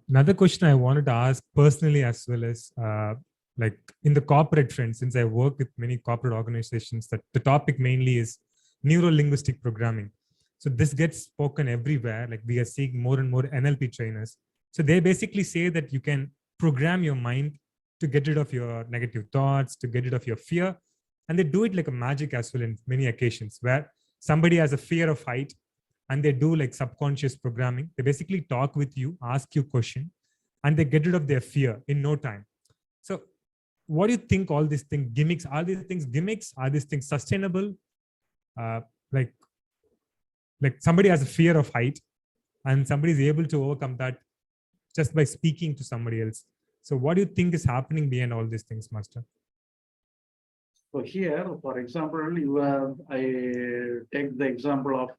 Another question I wanted to ask personally as well is, like in the corporate trend, since I work with many corporate organizations, that the topic mainly is neuro-linguistic programming. So this gets spoken everywhere. Like we are seeing more and more NLP trainers. So they basically say that you can program your mind to get rid of your negative thoughts, to get rid of your fear. And they do it like a magic as well in many occasions, where somebody has a fear of height and they do like subconscious programming. They basically talk with you, ask you a question, and they get rid of their fear in no time. So what do you think all these things, gimmicks, are these things gimmicks? Are these things sustainable? Uh, like somebody has a fear of height and somebody is able to overcome that just by speaking to somebody else. So what do you think is happening behind all these things, Master? So here, for example, you have, I take the example of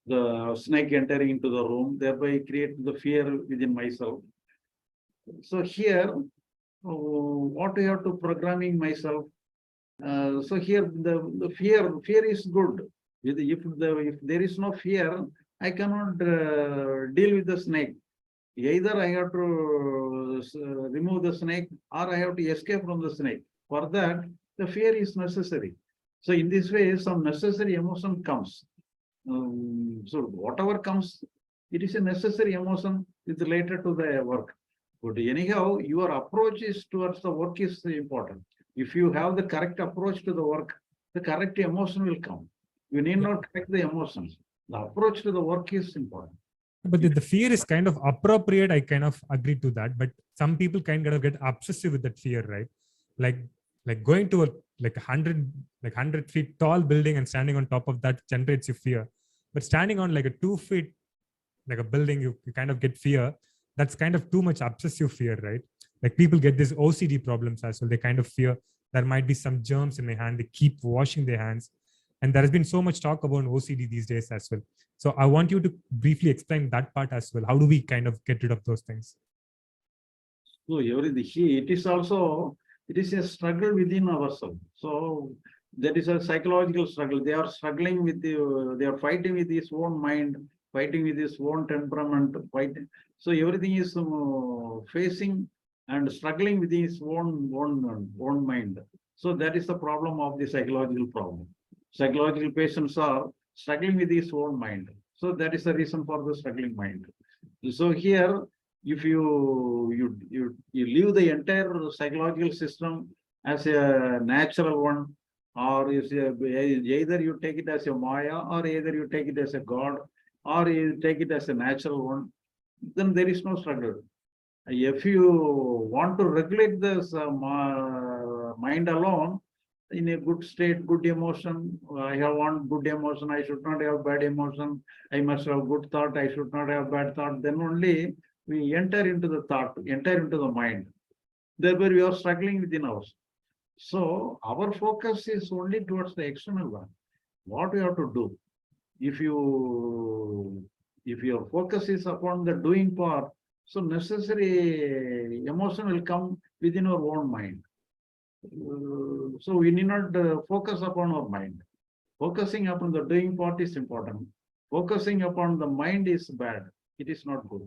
the snake entering into the room, thereby create the fear within myself. So here, what I have to programming myself. So here the fear is good. If there is no fear, I cannot deal with the snake. Either I have to remove the snake or I have to escape from the snake. For that, the fear is necessary. So in this way, some necessary emotion comes. So whatever comes, it is a necessary emotion is related to the work. But anyhow, your approach is towards the work is important. If you have the correct approach to the work, the correct emotion will come. You need not correct the emotions. The approach to the work is important. But the fear is kind of appropriate. I kind of agree to that. But some people kind of get obsessive with that fear, right? Like going to a 100 feet tall building and standing on top of that generates you fear. But standing on like a 2 feet, like a building, you kind of get fear. That's kind of too much obsessive fear, right? Like people get these OCD problems as well. They kind of fear there might be some germs in my hand. They keep washing their hands. And there has been so much talk about OCD these days as well. So I want you to briefly explain that part as well. How do we kind of get rid of those things? So it is also, it is a struggle within ourselves. So that is a psychological struggle. They are struggling with they are fighting with his own mind, fighting with his own temperament, fighting. So everything is facing and struggling with his own mind. So that is the problem of the psychological problem. Psychological patients are struggling with his own mind. So that is the reason for the struggling mind. So here, if you leave the entire psychological system as a natural one, or either you take it as a Maya, or either you take it as a God, or you take it as a natural one, then there is no struggle. If you want to regulate this mind alone, in a good state, good emotion, I have one good emotion, I should not have bad emotion, I must have good thought, I should not have bad thought, then only we enter into the thought, enter into the mind. Therefore, we are struggling within us. So our focus is only towards the external one. What we have to do? If your focus is upon the doing part, so necessary emotion will come within our own mind. So we need not focus upon our mind. Focusing upon the doing part is important. Focusing upon the mind is bad. It is not good.